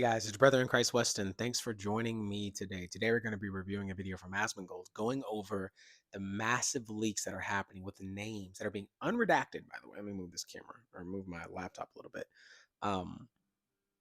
Hey guys, it's your brother in Christ, Weston. Thanks for joining me today. Today we're going to be reviewing a video from Asmongold going over the massive leaks that are happening with the names that are being unredacted, by the way. Let me move this camera or move my laptop a little bit um,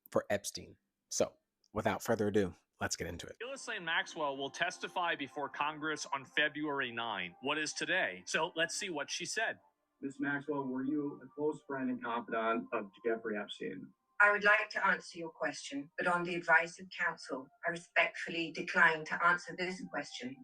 for Epstein. So without further ado, let's get into it. Ghislaine Maxwell will testify before Congress on February 9. What is today? So let's see what she said. Ms. Maxwell, were you a close friend and confidant of Jeffrey Epstein? I would like to answer your question, but on the advice of counsel, I respectfully decline to answer this question.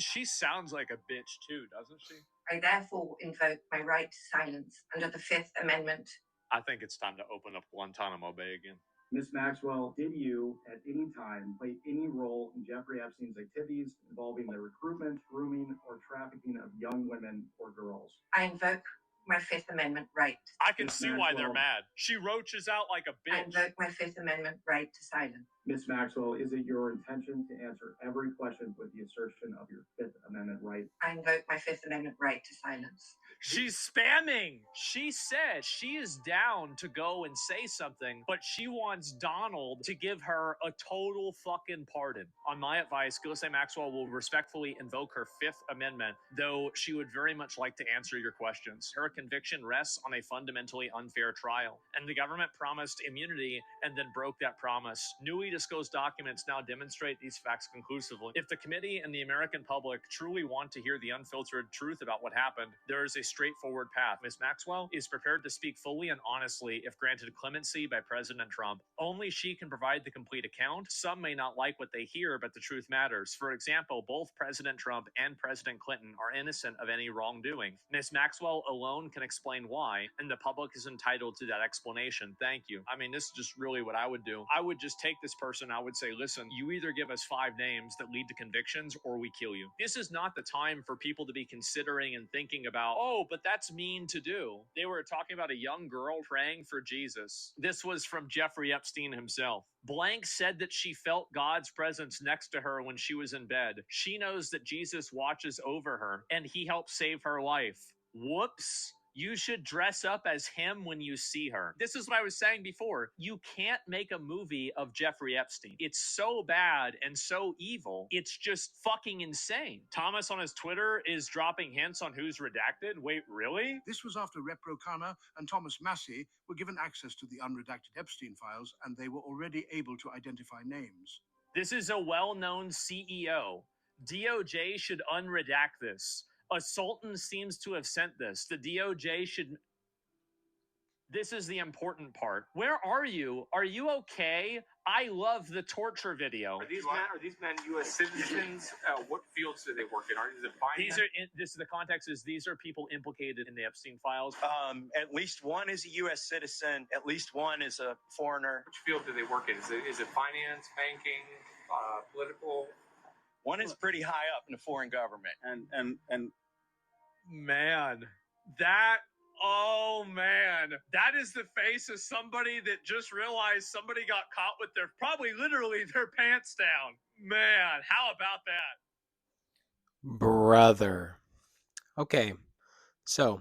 She sounds like a bitch too, doesn't she? I therefore invoke my right to silence under the Fifth Amendment. I think it's time to open up Guantanamo Bay again. Ms. Maxwell, did you at any time play any role in Jeffrey Epstein's activities involving the recruitment, grooming, or trafficking of young women or girls? I invoke my Fifth Amendment right. I can see why they're mad. She roaches out like a I bitch. invoke my Fifth Amendment right to silence. Ms. Maxwell, is it your intention to answer every question with the assertion of your Fifth Amendment right? I invoke my Fifth Amendment right to silence. She's spamming. She said she is down to go and say something, but she wants Donald to give her a total fucking pardon. On my advice, Ghislaine Maxwell will respectfully invoke her Fifth Amendment, though she would very much like to answer your questions. Her conviction rests on a fundamentally unfair trial, and the government promised immunity and then broke that promise. Newly disclosed documents now demonstrate these facts conclusively. If the committee and the American public truly want to hear the unfiltered truth about what happened, there is a straightforward path. Ms. Maxwell is prepared to speak fully and honestly if granted clemency by President Trump. Only she can provide the complete account. Some may not like what they hear, but the truth matters. For example, both President Trump and President Clinton are innocent of any wrongdoing. Ms. Maxwell alone can explain why, and the public is entitled to that explanation. Thank you. I mean, this is just really what I would do. I would just take this person. I would say, listen, you either give us 5 names that lead to convictions or we kill you. This is not the time for people to be considering and thinking about, oh, but that's mean to do. They were talking about a young girl praying for Jesus. This was from Jeffrey Epstein himself. Blank said that she felt God's presence next to her when she was in bed. She knows that Jesus watches over her and he helped save her life. Whoops. You should dress up as him when you see her. This is what I was saying before. You can't make a movie of Jeffrey Epstein. It's so bad and so evil. It's just fucking insane. Thomas on his Twitter is dropping hints on who's redacted. Wait, really? This was after Repro Khanna and Thomas Massie were given access to the unredacted Epstein files, and they were already able to identify names. This is a well-known CEO. DOJ should unredact this. A sultan seems to have sent this. The DOJ should... This is the important part. Where are you? Are you okay? I love the torture video. Are these men U.S. citizens? What fields do they work in? The context is these are people implicated in the Epstein files. At least one is a U.S. citizen. At least one is a foreigner. Which field do they work in? Is it finance, banking, political? One is pretty high up in the foreign government. And man, that is the face of somebody that just realized somebody got caught with their, probably literally their pants down. Man, how about that? Brother. Okay, so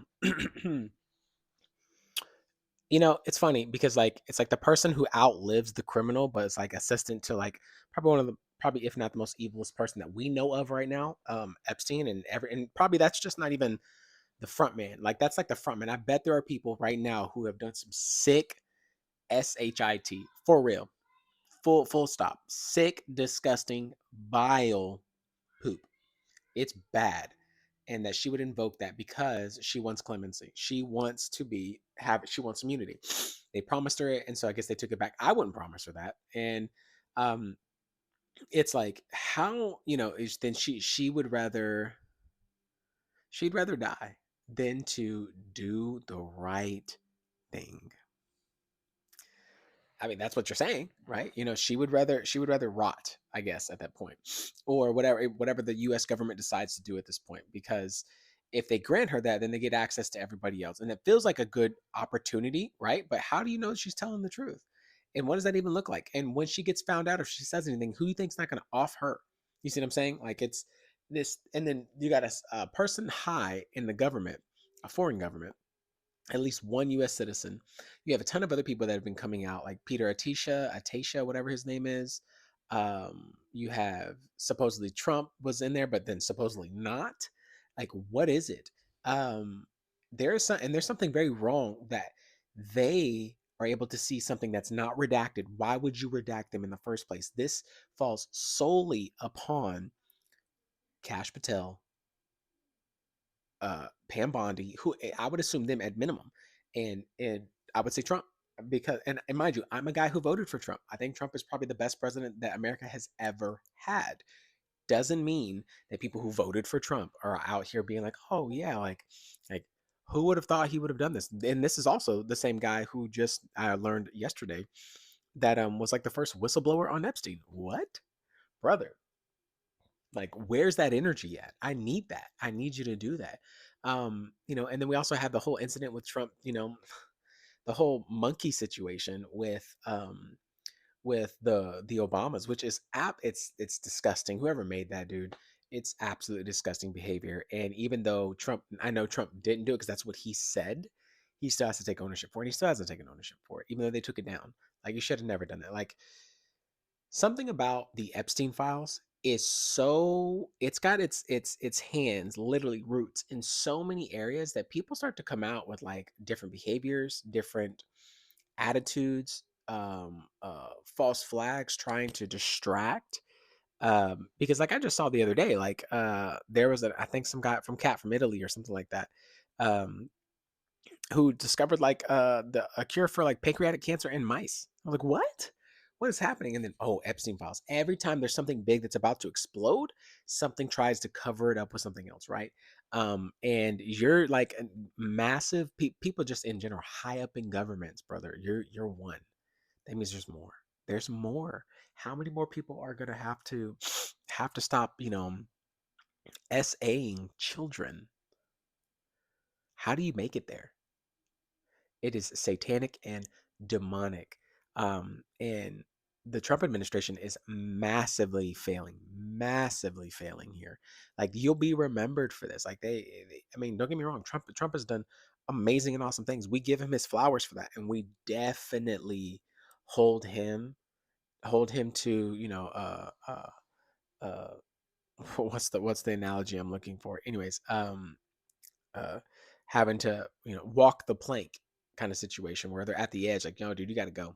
it's funny because it's like the person who outlives the criminal, but it's like assistant to like probably if not the most evilest person that we know of right now, Epstein, and probably that's just not even the front man. Like that's like the front man. I bet there are people right now who have done some sick shit for real, full stop, sick, disgusting, vile poop. It's bad. And that she would invoke that because she wants clemency. She wants she wants immunity. They promised her it, and so I guess they took it back. I wouldn't promise her that. And it's like how then she'd rather die than to do the right thing. I mean, that's what you're saying, right? She would rather rot, I guess, at that point, or whatever the U.S. government decides to do at this point. Because if they grant her that, then they get access to everybody else, and it feels like a good opportunity, right? But how do you know she's telling the truth? And what does that even look like? And when she gets found out, if she says anything, who do you think's not going to off her? You see what I'm saying? Like it's this, and then you got a person high in the government, a foreign government, at least one U.S. citizen. You have a ton of other people that have been coming out, like Peter Atisha, whatever his name is. You have supposedly Trump was in there, but then supposedly not. Like, what is it? Um, there's something very wrong that they are able to see something that's not redacted. Why would you redact them in the first place? This falls solely upon Cash Patel, Pam Bondi, who I would assume them at minimum, and I would say Trump because and mind you, I'm a guy who voted for Trump. I think Trump is probably the best president that America has ever had. Doesn't mean that people who voted for Trump are out here being like, oh yeah, like who would have thought he would have done this? And this is also the same guy who just I learned yesterday that was like the first whistleblower on Epstein. What, brother? Like, where's that energy at? I need that. I need you to do that. And then we also had the whole incident with Trump, the whole monkey situation with the Obamas, which is it's disgusting. Whoever made that, dude, it's absolutely disgusting behavior. And even though I know Trump didn't do it because that's what he said, he still has to take ownership for it. He still hasn't taken ownership for it, even though they took it down. Like, you should have never done that. Like, something about the Epstein files is so it's got its hands, literally roots in so many areas that people start to come out with like different behaviors, different attitudes, false flags, trying to distract. Because like I just saw the other day, like there was I think some guy from Cat from Italy or something like that. Um, who discovered like a cure for like pancreatic cancer in mice. I was like, what? What is happening? And then Epstein files. Every time there's something big that's about to explode, something tries to cover it up with something else, right? And you're like a massive people just in general, high up in governments, brother. You're one. That means there's more. There's more. How many more people are gonna have to stop, SAing children? How do you make it there? It is satanic and demonic. And the Trump administration is massively failing here. Like, you'll be remembered for this. Like, I mean, don't get me wrong. Trump has done amazing and awesome things. We give him his flowers for that, and we definitely hold him to what's the analogy I'm looking for? Anyways, uh, having to walk the plank kind of situation where they're at the edge, like, no, dude, you got to go,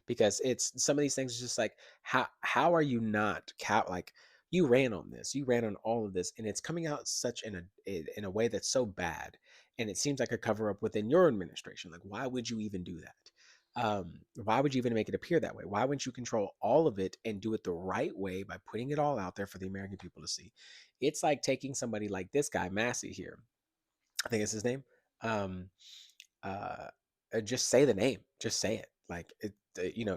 because it's some of these things is just like, how are you not like, you ran on all of this, and it's coming out such in a way that's so bad, and it seems like a cover up within your administration. Like, why would you even do that? Why would you even make it appear that way? Why wouldn't you control all of it and do it the right way by putting it all out there for the American people to see? It's like taking somebody like this guy Massey here, I think it's his name. Um, uh, just say the name. Just say it. Like,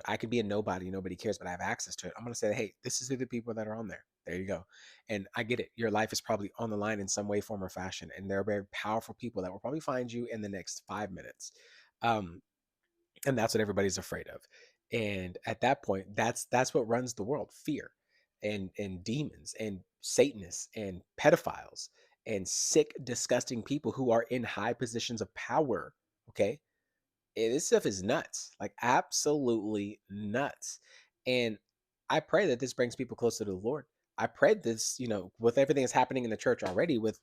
I could be a nobody. Nobody cares, but I have access to it. I'm gonna say, hey, this is who the people that are on there. There you go. And I get it. Your life is probably on the line in some way, form, or fashion, and there are very powerful people that will probably find you in the next 5 minutes. Um, and that's what everybody's afraid of. And at that point, that's what runs the world: fear, and demons, and satanists, and pedophiles, and sick, disgusting people who are in high positions of power. Okay, this stuff is nuts, like absolutely nuts. And I pray that this brings people closer to the Lord. I pray this, with everything that's happening in the church already, with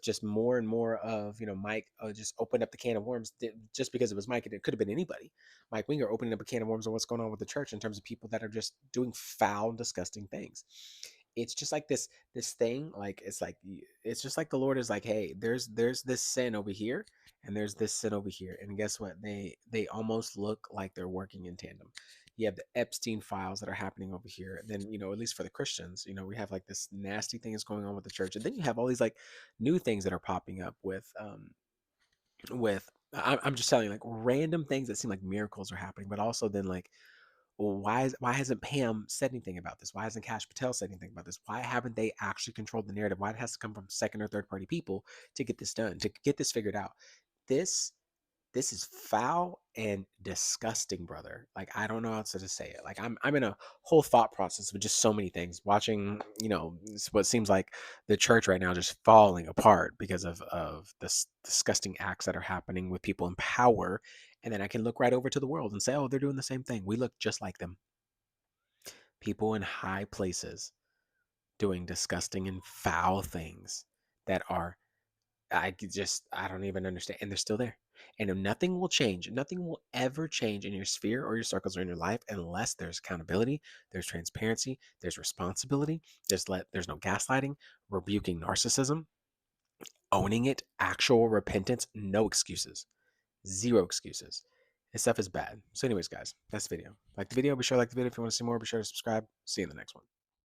just more and more of, Mike just opened up the can of worms. Just because it was Mike, and it could have been anybody. Mike Winger opening up a can of worms on what's going on with the church in terms of people that are just doing foul, disgusting things. It's just like this thing, like it's just like the Lord is like, hey, there's this sin over here, and there's this sin over here, and guess what? They almost look like they're working in tandem. You have the Epstein files that are happening over here, and then, at least for the Christians, we have like this nasty thing that's going on with the church, and then you have all these like new things that are popping up with I'm just telling you, like, random things that seem like miracles are happening, but also then, like, well, why hasn't Pam said anything about this? Why hasn't Cash Patel said anything about this? Why haven't they actually controlled the narrative? Why it has to come from second or third party people to get this done, to get this figured out? This This is foul and disgusting, brother. Like, I don't know how to say it. Like, I'm in a whole thought process with just so many things. Watching, what seems like the church right now just falling apart because of this disgusting acts that are happening with people in power. And then I can look right over to the world and say, oh, they're doing the same thing. We look just like them. People in high places doing disgusting and foul things that are I don't even understand. And they're still there. And if nothing will change, nothing will ever change in your sphere or your circles or in your life unless there's accountability, there's transparency, there's responsibility, there's no gaslighting, rebuking narcissism, owning it, actual repentance, no excuses, zero excuses. This stuff is bad. So, anyways, guys, that's the video. Like the video, be sure to like the video. If you want to see more, be sure to subscribe. See you in the next one.